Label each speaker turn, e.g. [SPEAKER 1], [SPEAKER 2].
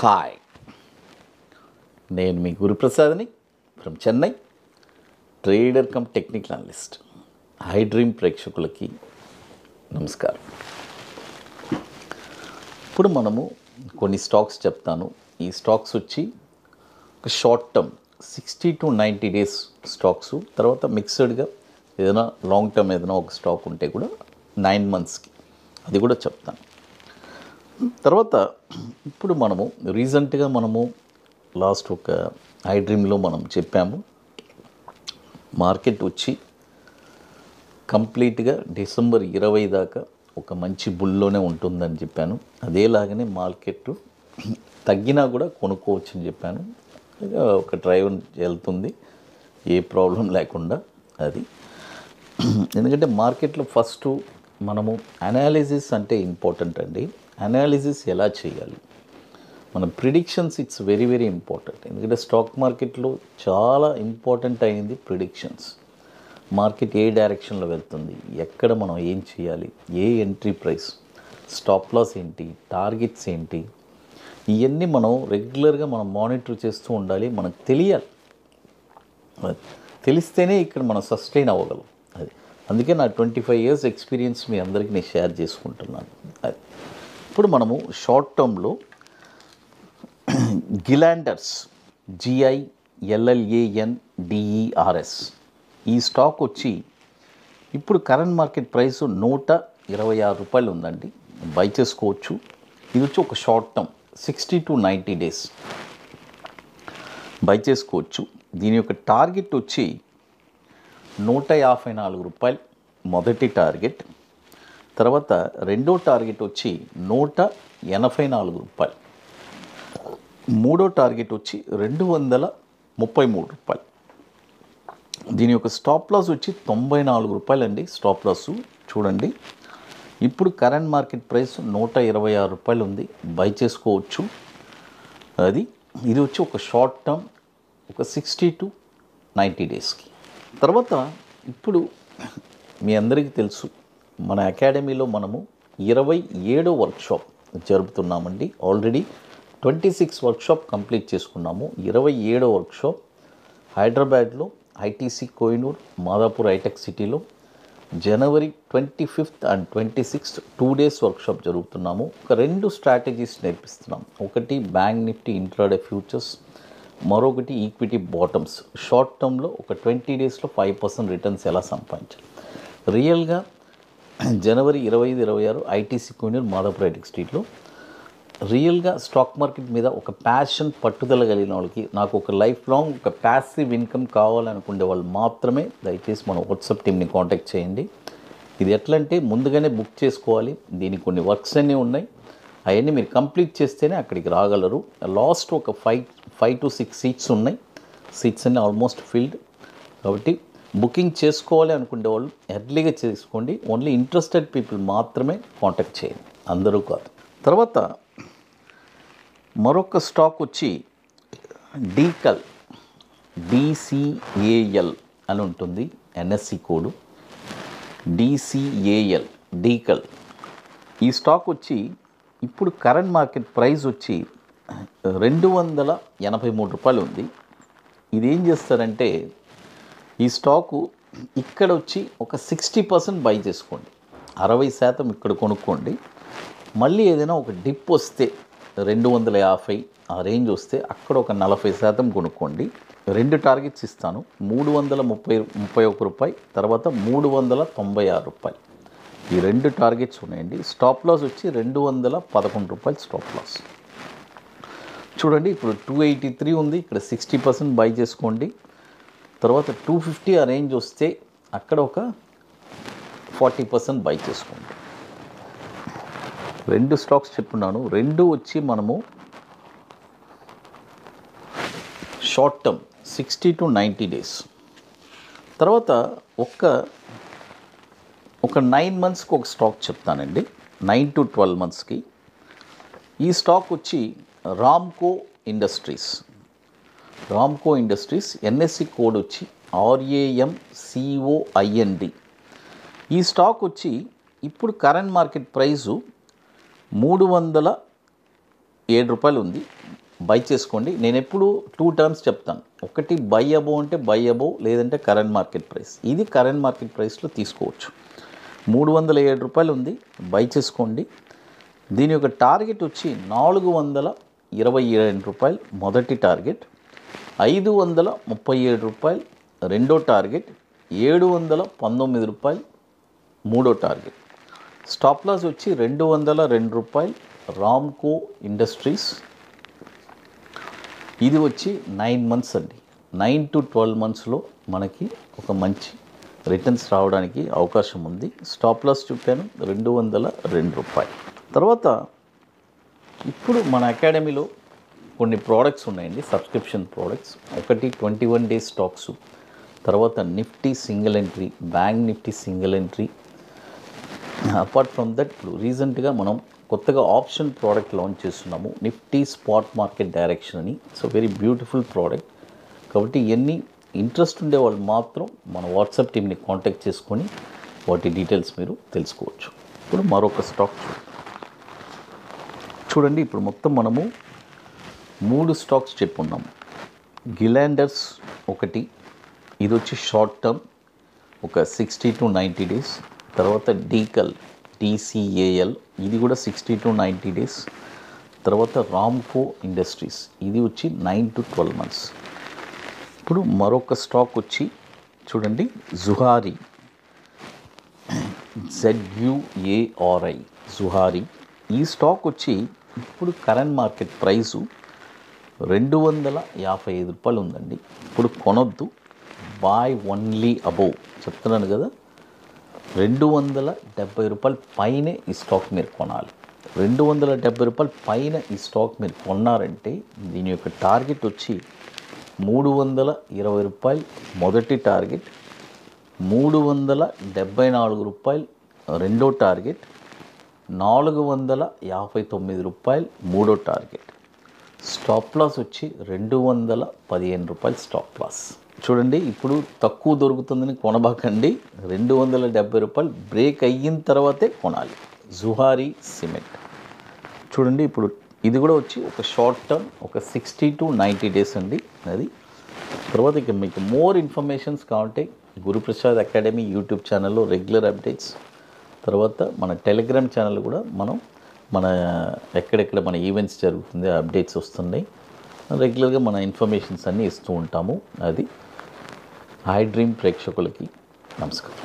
[SPEAKER 1] Hi, నేను మీ గురుప్రసాద్ని from Chennai, trader cum technical analyst. Hi dream ప్రేక్షకులకి నమస్కారం. ఇప్పుడు మనము కొన్ని స్టాక్స్ చెప్తాను. ఈ స్టాక్స్ వచ్చి ఒక short term 60 to 90 days stocks, తర్వాత మిక్స్డ్గా ఏదైనా లాంగ్ టర్మ్ ఏదైనా ఒక స్టాక్ ఉంటే కూడా 9 monthsకి అది కూడా చెప్తాను. తర్వాత ఇప్పుడు మనము రీసెంట్గా లాస్ట్ ఒక ఐ డ్రీమ్లో మనం చెప్పాము, మార్కెట్ వచ్చి కంప్లీట్గా డిసెంబర్ 20 దాకా ఒక మంచి బుల్లోనే ఉంటుందని చెప్పాను. అదేలాగానే మార్కెట్ తగ్గినా కూడా కొనుక్కోవచ్చు అని చెప్పాను. ఒక డ్రైవ్ వెళ్తుంది, ఏ ప్రాబ్లం లేకుండా. అది ఎందుకంటే మార్కెట్లో ఫస్ట్ మనము అనాలిసిస్ అంటే ఇంపార్టెంట్ అండి. అనాలిసిస్ ఎలా చేయాలి, మన predictions it's very very important. ఎందుకంటే స్టాక్ మార్కెట్లో చాలా ఇంపార్టెంట్ అయింది ప్రిడిక్షన్స్. మార్కెట్ ఏ డైరెక్షన్లో వెళ్తుంది, ఎక్కడ మనం ఏం చేయాలి, ఏ ఎంట్రీ ప్రైస్, స్టాప్ లాస్ ఏంటి, టార్గెట్స్ ఏంటి, ఇవన్నీ మనం రెగ్యులర్గా మనం మానిటర్ చేస్తూ ఉండాలి. మనకు తెలియాలి, తెలిస్తేనే ఇక్కడ మనం సస్టైన్ అవ్వగలం. అది అందుకే నా 25 years ఎక్స్పీరియన్స్ మీ అందరికీ నేను షేర్ చేసుకుంటున్నాను. అది ఇప్పుడు మనము షార్ట్ టర్మ్లో గిలాండర్స్, GILLANDERS ఈ స్టాక్ వచ్చి ఇప్పుడు కరెంట్ మార్కెట్ ప్రైస్ 126 రూపాయలు ఉందండి. బై చేసుకోవచ్చు. ఇది వచ్చి ఒక short term 60 to 90 days by చేసుకోవచ్చు. దీని యొక్క టార్గెట్ వచ్చి 154 రూపాయలు మొదటి టార్గెట్. తర్వాత రెండో టార్గెట్ వచ్చి 184 రూపాయలు. మూడో టార్గెట్ వచ్చి 233 రూపాయలు. దీని యొక్క స్టాప్ లాస్ వచ్చి 94 రూపాయలు అండి. స్టాప్ లాస్ చూడండి. ఇప్పుడు కరెంట్ మార్కెట్ ప్రైస్ 126 రూపాయలు ఉంది. బై చేసుకోవచ్చు. ఇది వచ్చి ఒక షార్ట్ టర్మ్ ఒక 60 to 90 డేస్కి. తర్వాత ఇప్పుడు మీ అందరికీ తెలుసు, మన అకాడమీలో మనము 27వ వర్క్షాప్ జరుపుతున్నామండి. ఆల్రెడీ 26 వర్క్షాప్ కంప్లీట్ చేసుకున్నాము. 27వ వర్క్షాప్ హైదరాబాద్లో ఐటీసీ కోహినూర్, మాదాపూర్ హైటెక్ సిటీలో జనవరి 25th and 26th 2 days వర్క్షాప్ జరుగుతున్నాము. ఒక 2 స్ట్రాటజీస్ నేర్పిస్తున్నాం. ఒకటి బ్యాంక్ నిఫ్టీ ఇంట్రాడే ఫ్యూచర్స్, మరొకటి ఈక్విటీ బాటమ్స్. షార్ట్ టర్మ్లో ఒక 20 daysలో 5% రిటర్న్స్ ఎలా సంపాదించాలి. రియల్గా జనవరి 25-26 ఐటీసీ కోహినూర్, మాదాపూర్ హైటెక్ స్ట్రీట్లో రియల్గా స్టాక్ మార్కెట్ మీద ఒక ప్యాషన్, పట్టుదల కలిగిన వాళ్ళకి, నాకు ఒక లైఫ్ లాంగ్ ఒక ప్యాసివ్ ఇన్కమ్ కావాలనుకునే వాళ్ళు మాత్రమే దయచేసి మన వాట్సాప్ టీమ్ని కాంటాక్ట్ చేయండి. ఇది ఎట్లా అంటే ముందుగానే బుక్ చేసుకోవాలి. దీనికి కొన్ని వర్క్స్ అన్నీ ఉన్నాయి. అవన్నీ మీరు కంప్లీట్ చేస్తేనే అక్కడికి రాగలరు. లాస్ట్ ఒక 5 to 6 సీట్స్ ఉన్నాయి. సీట్స్ అన్నీ ఆల్మోస్ట్ ఫిల్డ్. కాబట్టి బుకింగ్ చేసుకోవాలి అనుకునే వాళ్ళు ఎర్లీగా చేసుకోండి. ఓన్లీ ఇంట్రెస్టెడ్ పీపుల్ మాత్రమే కాంటాక్ట్ చేయండి, అందరూ కాదు. తర్వాత మరొక స్టాక్ వచ్చి డీకల్, DCAL అని ఉంటుంది. NSE code DCAL, డీకల్. ఈ స్టాక్ వచ్చి ఇప్పుడు కరెంట్ మార్కెట్ ప్రైస్ వచ్చి 283 రూపాయలు ఉంది. ఇది ఏం చేస్తారంటే ఈ స్టాకు ఇక్కడ వచ్చి ఒక 60% బై చేసుకోండి, 60% ఇక్కడ కొనుక్కోండి. మళ్ళీ ఏదైనా ఒక డిప్ వస్తే 250 ఆ రేంజ్ వస్తే అక్కడ ఒక 40% కొనుక్కోండి. 2 టార్గెట్స్ ఇస్తాను, 331 రూపాయి, తర్వాత 396 రూపాయలు. ఈ 2 టార్గెట్స్ ఉన్నాయండి. స్టాప్ లాస్ వచ్చి 211 రూపాయలు స్టాప్ లాస్. చూడండి, ఇప్పుడు 283 ఉంది, ఇక్కడ 60% బై చేసుకోండి. తర్వాత 250 ఆ రేంజ్ వస్తే అక్కడ ఒక 40% బై చేసుకోండి. 2 స్టాక్స్ చెప్పున్నాను. 2 వచ్చి మనము షార్ట్ టర్మ్ 60 to 90 డేస్. తర్వాత ఒక 9 monthsకి ఒక స్టాక్ చెప్తానండి, 9 to 12 monthsకి. ఈ స్టాక్ వచ్చి రామ్కో ఇండస్ట్రీస్. NSE కోడ్ వచ్చి RAMCOIND. ఈ స్టాక్ వచ్చి ఇప్పుడు కరెంట్ మార్కెట్ ప్రైసు 307 రూపాయలు ఉంది. బై చేసుకోండి. నేను ఎప్పుడు 2 టర్మ్స్ చెప్తాను. ఒకటి బై అబోవ్ అంటే బై అబోవ్, లేదంటే కరెంట్ మార్కెట్ ప్రైస్. ఇది కరెంట్ మార్కెట్ ప్రైస్లో తీసుకోవచ్చు. 307 రూపాయలు ఉంది, బై చేసుకోండి. దీని యొక్క టార్గెట్ వచ్చి 427 రూపాయలు మొదటి టార్గెట్, 537 రూపాయలు రెండో టార్గెట్, 719 రూపాయలు మూడో టార్గెట్. స్టాప్ లాస్ వచ్చి 202 రూపాయలు రామ్కో ఇండస్ట్రీస్. ఇది వచ్చి 9 మంత్స్ అండి. 9 to 12 మంత్స్లో మనకి ఒక మంచి రిటర్న్స్ రావడానికి అవకాశం ఉంది. స్టాప్ లాస్ చెప్పాను 202 రూపాయలు. తర్వాత ఇప్పుడు మన అకాడమీలో కొన్ని ప్రోడక్ట్స్ ఉన్నాయండి, సబ్స్క్రిప్షన్ ప్రోడక్ట్స్. ఒకటి 21 డేస్ స్టాక్స్, తర్వాత Nifty single entry, bank Nifty single entry. Apart from that ఇప్పుడు రీసెంట్గా మనం కొత్తగా ఆప్షన్ ప్రోడక్ట్ లాంచ్ చేస్తున్నాము, నిఫ్టీ స్పాట్ మార్కెట్ డైరెక్షన్ అని. So very beautiful product. కాబట్టి ఇవన్నీ ఇంట్రెస్ట్ ఉండే వాళ్ళు మాత్రం మన వాట్సాప్ టీమ్ని కాంటాక్ట్ చేసుకొని వాటి డీటెయిల్స్ మీరు తెలుసుకోవచ్చు. ఇప్పుడు మరొక స్టాక్ చూడండి. ఇప్పుడు మొత్తం మనము 3 స్టాక్స్ చెప్పున్నాము. గిలాండర్స్ ఒకటి, ఇది వచ్చి షార్ట్ టర్మ్ ఒక 60 to 90 డేస్. తర్వాత డీకల్ DCAL, ఇది కూడా 60 to 90 డేస్. తర్వాత రామ్కో ఇండస్ట్రీస్, ఇది వచ్చి 9 to 12 మంత్స్. ఇప్పుడు మరొక స్టాక్ వచ్చి చూడండి, జుహారీ, ZUARI, జుహారీ. ఈ స్టాక్ వచ్చి ఇప్పుడు కరెంట్ మార్కెట్ ప్రైసు 255 రూపాయలు ఉందండి. ఇప్పుడు కొనొద్దు, బాయ్ ఓన్లీ అబోవ్ చెప్తున్నాను కదా. 270 రూపాయల పైనే ఈ స్టాక్ మీరు కొనాలి. 270 రూపాయల పైన ఈ స్టాక్ మీరు కొన్నారంటే దీని యొక్క టార్గెట్ వచ్చి 320 రూపాయలు మొదటి టార్గెట్, 374 రూపాయలు రెండో టార్గెట్, 459 రూపాయలు మూడో టార్గెట్. స్టాప్ లాస్ వచ్చి 215 రూపాయలు స్టాప్ లాస్. చూడండి, ఇప్పుడు తక్కువ దొరుకుతుందని కొనబాకండి. 270 రూపాయలు బ్రేక్ అయిన తర్వాతే కొనాలి. జుహారీ సిమెంట్ చూడండి, ఇప్పుడు ఇది కూడా వచ్చి ఒక షార్ట్ టర్మ్ ఒక 60 to 90 డేస్ అండి అది. తర్వాత ఇక మీకు మోర్ ఇన్ఫర్మేషన్స్ కావాలంటే గురుప్రసాద్ అకాడమీ యూట్యూబ్ ఛానల్లో రెగ్యులర్ అప్డేట్స్, తర్వాత మన టెలిగ్రామ్ ఛానల్ కూడా మన ఎక్కడెక్కడ మన ఈవెంట్స్ జరుగుతుంది అప్డేట్స్ వస్తున్నాయి. రెగ్యులర్గా మన ఇన్ఫర్మేషన్స్ అన్నీ ఇస్తూ ఉంటాము. అది ఐ డ్రీమ్ ప్రేక్షకులకి నమస్కారం.